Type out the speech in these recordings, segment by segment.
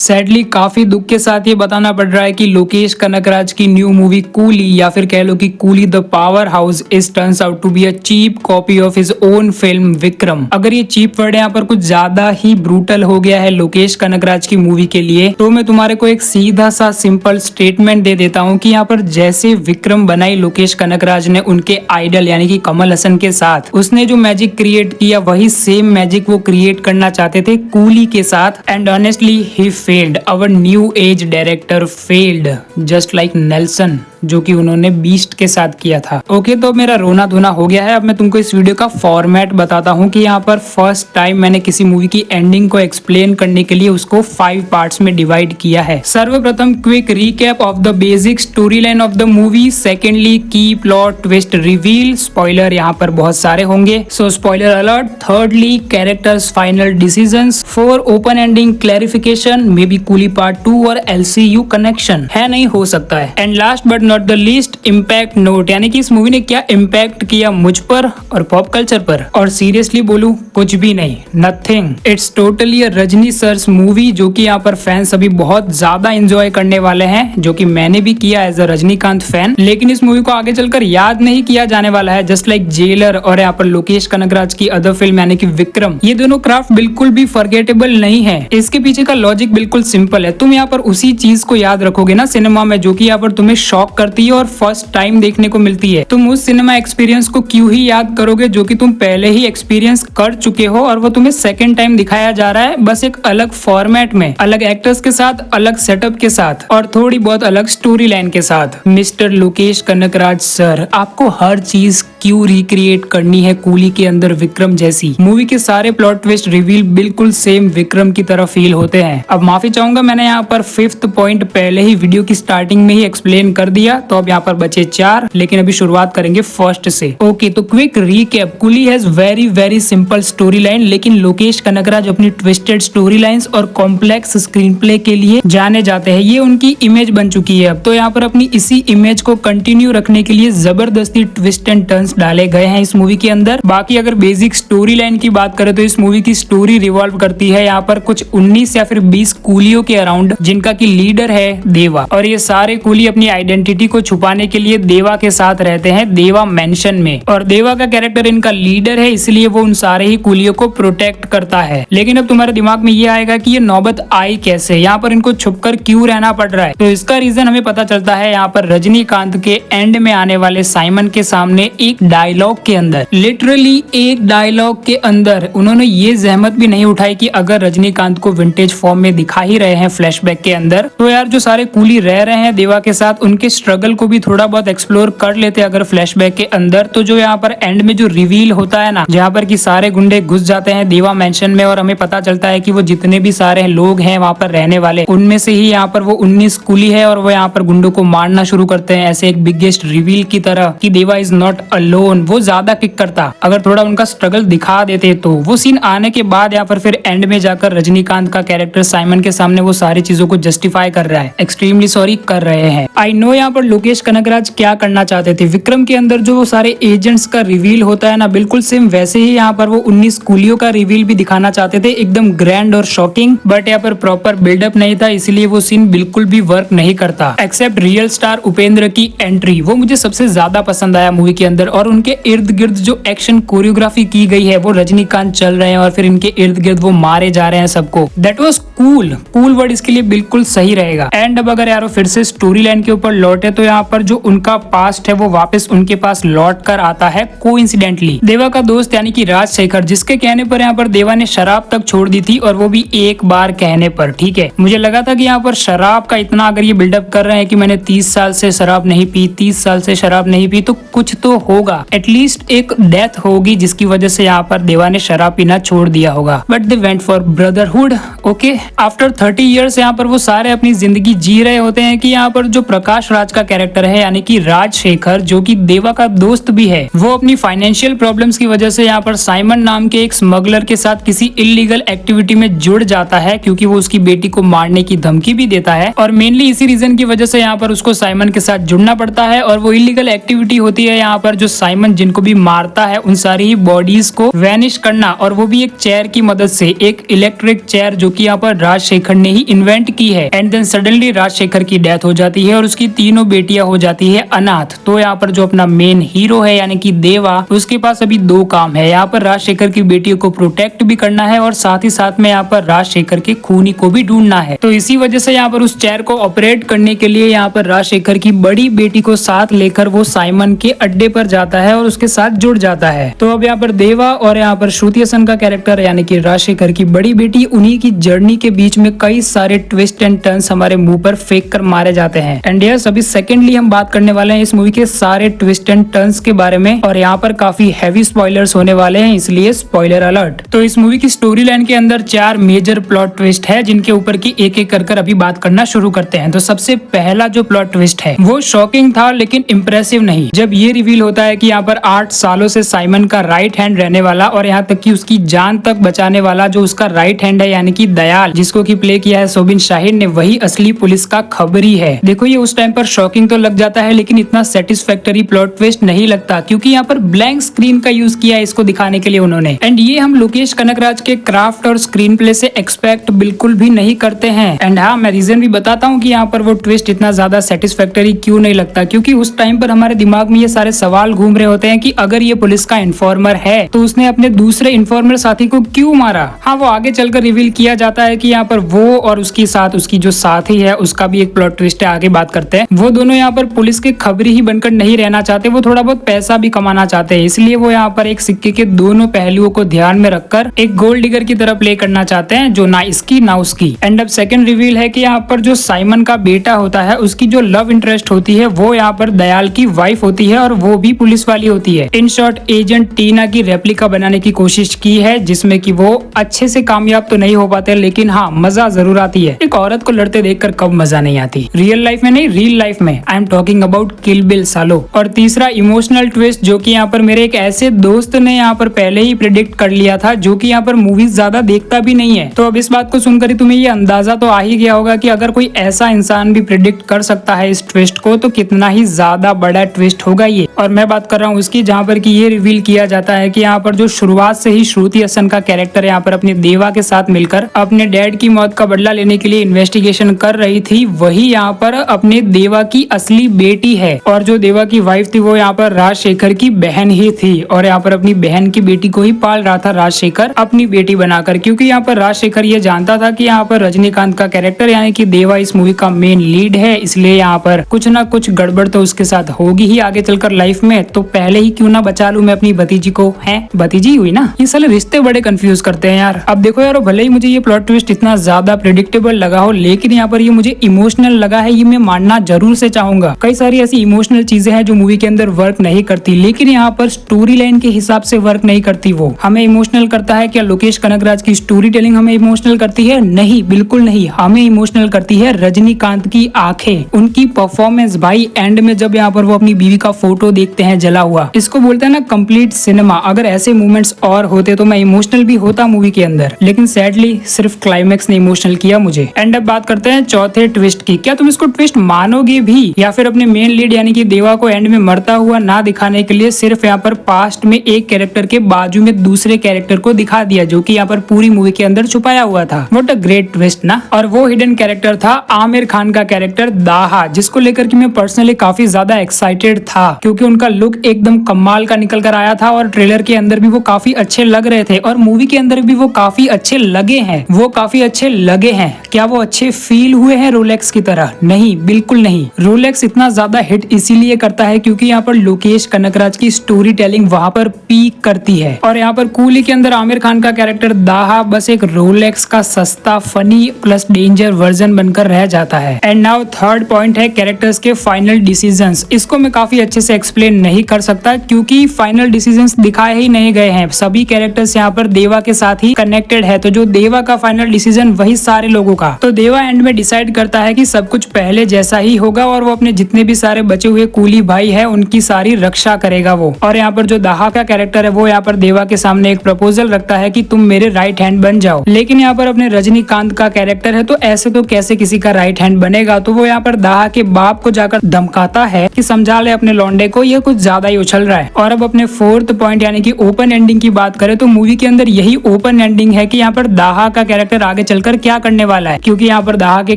Sadly काफी दुख के साथ ये बताना पड़ रहा है कि लोकेश कनगराज की न्यू मूवी कूली या फिर कह लो कि Coolie the power house is turns out to be a cheap copy of his own film Vikram. अगर ये चीप वर्ड यहाँ पर कुछ ज्यादा ही ब्रूटल हो गया है लोकेश कनगराज की मूवी के लिए, तो मैं तुम्हारे को एक सीधा सा सिंपल स्टेटमेंट दे देता हूँ कि यहाँ पर जैसे विक्रम बनाई लोकेश कनगराज ने उनके आइडल यानी कि कमल हसन के साथ, उसने जो मैजिक क्रिएट किया वही सेम मैजिक वो क्रिएट करना चाहते थे कूली के साथ। And honestly he failed. Our new age director failed just like Nelson, जो कि उन्होंने बीस्ट के साथ किया था। ओके, तो मेरा रोना धोना हो गया है। अब मैं तुमको इस वीडियो का फॉर्मेट बताता हूँ कि यहाँ पर फर्स्ट टाइम मैंने किसी मूवी की एंडिंग को एक्सप्लेन करने के लिए उसको 5 पार्ट्स में डिवाइड किया है। सर्वप्रथम quick recap of the basic story line of the movie. Secondly की प्लॉट ट्विस्ट रिवील, स्पॉइलर यहाँ पर बहुत सारे होंगे, so spoiler alert. Thirdly characters final decisions. 4 open ending clarification, maybe Coolie part 2 और LCU कनेक्शन है, नहीं हो सकता है। And last but not the least, impact note, यानी कि इस मूवी ने क्या इम्पैक्ट किया मुझ पर और पॉप कल्चर पर। और सीरियसली बोलूं, कुछ भी नहीं, nothing. It's totally a Rajini sir's movie, जो कि यहाँ पर फैंस अभी बहुत ज्यादा एंजॉय करने वाले हैं, जो कि मैंने भी किया एज अ रजनीकांत फैन। लेकिन इस मूवी को आगे चलकर याद नहीं किया जाने वाला है, जस्ट लाइक जेलर और यहाँ पर लोकेश कनगराज की अदर फिल्म यानी कि विक्रम। ये दोनों क्राफ्ट बिल्कुल भी फॉरगेटेबल नहीं है। इसके पीछे का लॉजिक बिल्कुल सिंपल है। तुम यहाँ पर उसी चीज को याद रखोगे ना सिनेमा में, जो कि यहाँ पर तुम्हें शॉक करती है और फर्स्ट टाइम देखने को मिलती है। तुम उस सिनेमा एक्सपीरियंस को क्यों ही याद करोगे जो कि तुम पहले ही एक्सपीरियंस कर चुके हो और वो तुम्हें सेकंड टाइम दिखाया जा रहा है, बस एक अलग फॉर्मेट में, अलग एक्टर्स के साथ, अलग सेटअप के साथ और थोड़ी बहुत अलग स्टोरी लाइन के साथ। मिस्टर लोकेश कनगराज सर, आपको हर चीज क्यों रिक्रिएट करनी है कूली के अंदर विक्रम जैसी? मूवी के सारे प्लॉट ट्विस्ट रिवील बिल्कुल सेम विक्रम की तरह फील होते हैं। अब माफी चाहूंगा, मैंने यहाँ पर 5th पॉइंट पहले ही वीडियो की स्टार्टिंग में ही एक्सप्लेन कर दिया, तो अब यहाँ पर बचे 4, लेकिन अभी शुरुआत करेंगे फर्स्ट से। ओके, तो quick recap. Coolie has very simple story line, लेकिन लोकेश कनगराज अपनी ट्विस्टेड स्टोरी लाइंस और कॉम्प्लेक्स स्क्रीन प्ले के लिए जाने जाते हैं। ये उनकी इमेज बन चुकी है अब, तो यहाँ पर अपनी इसी इमेज को कंटिन्यू रखने के लिए जबरदस्ती ट्विस्ट एंड टर्न्स डाले गए हैं इस मूवी के अंदर। बाकी अगर बेसिक स्टोरी लाइन की बात करें तो इस मूवी की स्टोरी रिवॉल्व करती है यहाँ पर कुछ 19 या फिर 20 कूलियों के अराउंड, जिनका की लीडर है देवा। और ये सारे कूली अपनी आइडेंटिटी को छुपाने के लिए देवा के साथ रहते हैं देवा मेंशन में, और देवा का कैरेक्टर इनका लीडर है, इसलिए वो उन सारे ही कूलियों को प्रोटेक्ट करता है। लेकिन अब तुम्हारे दिमाग में ये आएगा कि ये नौबत आई कैसे, यहाँ पर इनको छुपकर क्यों रहना पड़ रहा है? तो इसका रीजन हमें पता चलता है यहाँ पर रजनीकांत के एंड में आने वाले साइमन के सामने एक डायलॉग के अंदर, लिटरली एक डायलॉग के अंदर उन्होंने ये जहमत भी नहीं उठाई कि अगर रजनीकांत को विंटेज फॉर्म में दिखा ही रहे हैं फ्लैशबैक के अंदर, तो यार जो सारे कूली रह रहे हैं देवा के साथ, उनके स्ट्रगल को भी थोड़ा बहुत एक्सप्लोर कर लेते अगर फ्लैशबैक के अंदर। तो जो यहाँ पर एंड में जो रिवील होता है ना, जहाँ पर कि सारे गुंडे घुस जाते हैं देवा मेंशन में और हमें पता चलता है कि वो जितने भी सारे लोग हैं वहाँ पर रहने वाले, उनमें से ही यहाँ पर वो 19 कूली है और वो यहाँ पर गुंडों को मारना शुरू करते हैं, ऐसे एक बिगेस्ट रिवील की तरह कि देवा इज नॉट अलोन। वो ज्यादा किक करता, अगर थोड़ा उनका स्ट्रगल दिखा देते तो। वो सीन आने के बाद यहाँ पर फिर एंड में जाकर रजनीकांत का कैरेक्टर साइमन के सामने वो सारी चीजों को जस्टिफाई कर रहा है, एक्सट्रीमली सॉरी कर रहे हैं। आई नो यहाँ पर लोकेश कनगराज क्या करना चाहते थे। विक्रम के अंदर जो वो सारे एजेंट्स का रिवील होता है ना, बिल्कुल सेम वैसे ही यहाँ पर वो 19 कूलियों का रिवील भी दिखाना चाहते थे, एकदम ग्रैंड और शॉकिंग, बट यहाँ पर प्रॉपर बिल्डअप नहीं था, इसलिए वो सीन बिल्कुल भी वर्क नहीं करता। एक्सेप्ट रियल स्टार उपेंद्र की एंट्री, वो मुझे सबसे ज्यादा पसंद आया मूवी के अंदर, और उनके इर्द गिर्द जो एक्शन कोरियोग्राफी की गई है, वो रजनीकांत चल रहे हैं और फिर इनके इर्द गिर्द वो मारे जा रहे हैं सबको। That was cool. Cool word इसके लिए बिल्कुल सही रहेगा। एंड अब अगर यार फिर से स्टोरी लाइन के ऊपर लौटे तो यहाँ पर जो उनका पास्ट है वो वापस उनके पास लौट कर आता है कोइंसिडेंटली। देवा का दोस्त यानी कि राजशेखर, जिसके कहने पर यहाँ पर देवा ने शराब तक छोड़ दी थी, और वो भी एक बार कहने पर। ठीक है, मुझे लगा था कि यहाँ पर शराब का इतना अगर ये बिल्डअप कर रहे हैं कि मैंने 30 साल से शराब नहीं पी, 30 साल से शराब नहीं पी, तो कुछ तो होगा, एटलीस्ट एक डेथ होगी जिसकी वजह से यहाँ पर देवा ने शराब पीना छोड़ दिया होगा। But they went for brotherhood. Okay, after 30 years यहाँ पर वो सारे अपनी जिंदगी जी रहे होते हैं कि यहाँ पर जो प्रकाश राज कनगराज का कैरेक्टर है यानी कि राजशेखर, जो कि देवा का दोस्त भी है, वो अपनी फाइनेंशियल प्रॉब्लम्स की वजह से यहाँ पर साइमन नाम के एक स्मगलर के साथ किसी इलीगल एक्टिविटी में जुड़ जाता है, क्योंकि वो उसकी बेटी को मारने की धमकी भी देता है। और मेनली इसी रीजन की वजह से यहाँ पर उसको साइमन के साथ जुड़ना पड़ता है। और वो इलीगल एक्टिविटी होती है यहाँ पर जो साइमन जिनको भी मारता है उन सारी ही बॉडीज को वैनिश करना, और वो भी एक चेयर की मदद से, एक इलेक्ट्रिक चेयर जो कि यहाँ पर राजशेखर ने ही इन्वेंट की है। एंड देन सडनली राजशेखर की डेथ हो जाती है और उसकी तीनों बेटियां हो जाती है अनाथ। तो यहाँ पर जो अपना मेन हीरो है यानी कि देवा, उसके पास अभी दो काम है, यहाँ पर राजशेखर की बेटियों को प्रोटेक्ट भी करना है और साथ ही साथ में यहाँ पर राजशेखर के खूनी को भी ढूंढना है। तो इसी वजह से यहाँ पर उस चेयर को ऑपरेट करने के लिए यहाँ पर राजशेखर की बड़ी बेटी को साथ लेकर वो साइमन के अड्डे पर जाता है और उसके साथ जुड़ जाता है। तो अब यहाँ पर देवा और यहाँ पर श्रुति हसन का कैरेक्टर यानी कि राजशेखर की बड़ी बेटी, उन्हीं की जर्नी के बीच में कई सारे ट्विस्ट एंड टर्न्स हमारे मुंह पर फेंक कर मारे जाते हैं। एंड यस, अभी सेकेंडली हम बात करने वाले हैं इस मूवी के सारे ट्विस्ट एंड टर्न्स के बारे में, और यहाँ पर काफी हैवी स्पॉयलर्स होने वाले हैं, इसलिए स्पॉइलर अलर्ट। तो इस मूवी की स्टोरी लाइन के अंदर 4 मेजर प्लॉट ट्विस्ट है, जिनके ऊपर की एक एक कर अभी बात करना शुरू करते हैं। तो सबसे पहला जो प्लॉट ट्विस्ट है वो शॉकिंग था लेकिन इम्प्रेसिव नहीं, जब ये रिवील होता है कि यहाँ पर 8 सालों से साइमन का राइट हैंड रहने वाला और यहाँ तक कि उसकी जान तक बचाने वाला जो उसका राइट हैंड है यानी कि दयाल, जिसको की प्ले किया है सोबिन शाहिर ने, वही असली पुलिस का खबरी है। देखो ये उस टाइम पर शॉकिंग तो लग जाता है लेकिन इतना सेटिस्फैक्टरी प्लॉट ट्विस्ट नहीं लगता, क्योंकि यहाँ पर ब्लैंक स्क्रीन का यूज किया है इसको दिखाने के लिए उन्होंने। एंड ये हम लोकेश कनगराज के क्राफ्ट और स्क्रीन प्ले से एक्सपेक्ट बिल्कुल भी नहीं करते हैं। एंड हाँ, मैं रीजन भी बताता हूँ कि यहाँ पर वो ट्विस्ट इतना ज्यादा सेटिस्फैक्टरी क्यों नहीं लगता, क्योंकि उस टाइम पर हमारे दिमाग में ये सारे सवाल घूम रहे होते हैं कि अगर ये पुलिस का इन्फॉर्मर है तो उसने अपने दूसरे इन्फॉर्मर साथी को क्यों मारा। हाँ, वो आगे चलकर रिवील किया जाता है कि यहाँ पर वो और उसकी साथ उसकी जो साथी है उसका भी एक प्लॉट ट्विस्ट है, आगे बात करते हैं। वो दोनों यहाँ पर पुलिस के खबरी ही बनकर नहीं रहना चाहते, वो थोड़ा बहुत पैसा भी कमाना चाहते हैं, इसलिए वो यहाँ पर एक सिक्के के दोनों पहलुओं को ध्यान में रखकर एक गोल्ड डिगर की तरह प्ले करना चाहते हैं, जो ना इसकी ना उसकी। एंड अब सेकंड रिवील है कि यहाँ पर जो साइमन का बेटा होता है उसकी जो लव इंटरेस्ट होती है वो यहाँ पर दयाल की वाइफ होती है और वो भी पुलिस वाली होती है। इन शॉर्ट, एजेंट टीना की रेप्लिका बनाने की कोशिश की है, जिसमें कि वो अच्छे से कामयाब तो नहीं हो पाते, लेकिन हाँ मजा जरूर आती है। एक औरत को लड़ते देखकर कब मजा नहीं आती, रियल लाइफ में नहीं, रियल लाइफ में। I am talking about kill bill सालो। और तीसरा इमोशनल ट्विस्ट, जो कि यहाँ पर मेरे एक ऐसे दोस्त ने यहाँ पर पहले ही प्रेडिक्ट कर लिया था, जो कि यहाँ पर मूवीज ज्यादा देखता भी नहीं है। तो अब इस बात को सुनकर तुम्हें ये अंदाजा तो आ ही गया होगा कि अगर कोई ऐसा इंसान भी प्रेडिक्ट कर सकता है इस ट्विस्ट को, तो कितना ही ज्यादा बड़ा ट्विस्ट होगा ये। और मैं बात कर रहा हूँ उसकी, जहाँ पर कि ये रिवील किया जाता है कि यहाँ पर जो शुरुआत से ही श्रुति हसन का कैरेक्टर यहाँ पर अपने देवा के साथ मिलकर अपने डैड की मौत का बदला लेने के लिए इन्वेस्टिगेशन कर रही थी, वही यहाँ पर अपने देवा की असली बेटी है। और जो देवा की वाइफ थी वो यहाँ पर राजशेखर की बहन ही थी, और यहाँ पर अपनी बहन की बेटी को ही पाल रहा था राजशेखर अपनी बेटी बनाकर, क्योंकि यहाँ पर राजशेखर ये जानता था कि यहाँ पर रजनीकांत का कैरेक्टर यानी कि देवा इस मूवी का मेन लीड है, इसलिए यहाँ पर कुछ ना कुछ गड़बड़ तो उसके साथ होगी ही आगे चलकर लाइफ में, तो पहले ही क्यों ना बचा लूं मैं अपनी भतीजी को। है भतीजी हुई ना, ये साले रिश्ते बड़े कंफ्यूज करते हैं यार। अब देखो यार, भले ही मुझे ये प्लॉट ट्विस्ट इतना ज्यादा प्रेडिक्टेबल लगा हो, लेकिन यहाँ पर ये मुझे इमोशनल लगा है, ये मैं मानना जरूर से चाहूंगा। कई सारी ऐसी इमोशनल चीजें हैं जो मूवी के अंदर वर्क नहीं करती, लेकिन यहाँ पर स्टोरी लाइन के हिसाब से वर्क नहीं करती। वो हमें इमोशनल करता है क्या लोकेश कनगराज की स्टोरी टेलिंग हमें इमोशनल करती है? नहीं, बिल्कुल नहीं। हमें इमोशनल करती है रजनीकांत की आंखें, उनकी परफॉर्मेंस। भाई एंड में जब यहाँ पर वो अपनी बीवी का फोटो देखते हैं जला हुआ, इसको बोलते हैं ना कंप्लीट सिनेमा। अगर ऐसे मूवमेंट्स और होते तो मैं इमोशनल भी होता मूवी के अंदर, लेकिन सैडली सिर्फ क्लाइमेक्स ने इमोशनल किया मुझे। एंड अब बात करते हैं चौथे ट्विस्ट की। क्या तुम इसको ट्विस्ट मानोगे भी, या फिर अपने मेन लीड यानी कि देवा को एंड में मरता हुआ ना दिखाने के लिए सिर्फ यहाँ पर पास्ट में एक कैरेक्टर के बाजू में दूसरे कैरेक्टर को दिखा दिया, जो कि यहाँ पर पूरी मूवी के अंदर छुपाया हुआ था। व्हाट अ ग्रेट ट्विस्ट ना। और वो हिडन कैरेक्टर था आमिर खान का कैरेक्टर दाहा, जिसको लेकर कि मैं पर्सनली काफी ज्यादा एक्साइटेड था, क्योंकि उनका लुक एकदम कमाल का निकल कर आया था और ट्रेलर के अंदर भी वो काफी अच्छे लग रहे थे और मूवी के अंदर भी वो काफी अच्छे लगे हैं। वो काफी अच्छे लगे हैं। क्या वो अच्छे फील हुए हैं रोलेक्स की तरह? नहीं, बिल्कुल नहीं। रोलेक्स इतना ज्यादा हिट इसीलिए करता है क्योंकि यहाँ पर लोकेश कनगराज की स्टोरी टेलिंग वहाँ पर पीक करती है। और यहाँ पर कूली के अंदर आमिर खान का कैरेक्टर दाहा बस एक रोलेक्स का सस्ता फनी प्लस डेंजर वर्जन बनकर रह जाता है। एंड नाउ थर्ड पॉइंट है कैरेक्टर्स के फाइनल डिसीजंस। इसको मैं काफी अच्छे से एक्सप्लेन नहीं कर सकता क्योंकि फाइनल डिसीजंस दिखाए ही नहीं गए हैं। सभी कैरेक्टर्स यहाँ पर देवा के साथ ही कनेक्टेड है, तो जो देवा का फाइनल डिसीजन वही सारे लोगों का। तो देवा एंड में डिसाइड करता है कि सब कुछ पहले जैसा ही होगा होगा और वो अपने जितने भी सारे बचे हुए कूली भाई है उनकी सारी रक्षा करेगा वो। और यहाँ पर जो दाहा का कैरेक्टर है वो यहाँ पर देवा के सामने एक प्रपोजल रखता है कि तुम मेरे राइट हैंड बन जाओ। लेकिन यहाँ पर अपने रजनीकांत का कैरेक्टर है तो ऐसे तो कैसे किसी का राइट हैंड बनेगा, तो वो यहाँ पर दाहा के बाप को जाकर धमकाता है कि समझा ले अपने लौंडे को, ये कुछ ज्यादा ही उछल रहा है। और अब अपने फोर्थ पॉइंट यानी कि ओपन एंडिंग की बात करें तो मूवी के अंदर यही ओपन एंडिंग है कि यहाँ पर दाहा का कैरेक्टर आगे चलकर क्या करने वाला है। क्योंकि यहाँ पर दाहा के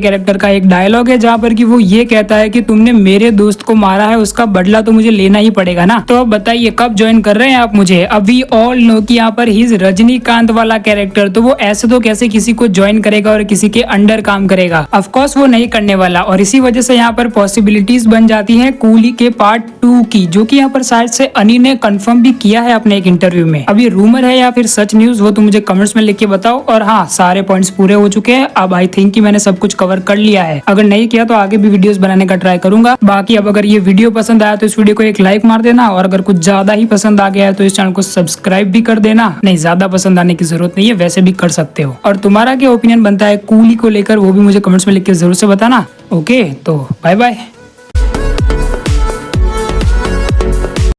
कैरेक्टर का एक डायलॉग है जहाँ पर कि वो ये कहता है कि तुमने मेरे दोस्त को मारा है, उसका बदला तो मुझे लेना ही पड़ेगा ना। तो अब बताइए कब ज्वाइन कर रहे हैं आप मुझे। अब वी ऑल नो कि यहाँ पर ही रजनीकांत वाला कैरेक्टर, तो वो ऐसे तो कैसे किसी को ज्वाइन करेगा और किसी के अंडर काम करेगा। ऑफ कोर्स वो नहीं करने वाला। और इसी वजह से यहाँ पर पॉसिबिलिटीज बन जाती है कूली के पार्ट 2 की, जो कि यहाँ पर शायद से अनी ने कंफर्म भी किया है अपने एक इंटरव्यू में। अब ये रूमर है या फिर सच न्यूज वो तुम मुझे कमेंट्स में लिख के बताओ। और हाँ, सारे पॉइंट्स पूरे हो चुके हैं। अब आई थिंक कि मैंने सब कुछ कवर कर लिया है। अगर नहीं किया तो आगे भी वीडियोस बनाने का ट्राई करूंगा। बाकी अब अगर ये वीडियो पसंद आया तो इस वीडियो को एक लाइक मार देना, और अगर कुछ ज्यादा ही पसंद आ गया है तो इस चैनल को सब्सक्राइब भी कर देना। नहीं, ज्यादा पसंद आने की जरूरत नहीं है, वैसे भी कर सकते हो। और तुम्हारा क्या ओपिनियन बनता है कूली को लेकर वो भी मुझे कमेंट्स में लिख के जरूर से बताना। ओके, तो बाय बाय।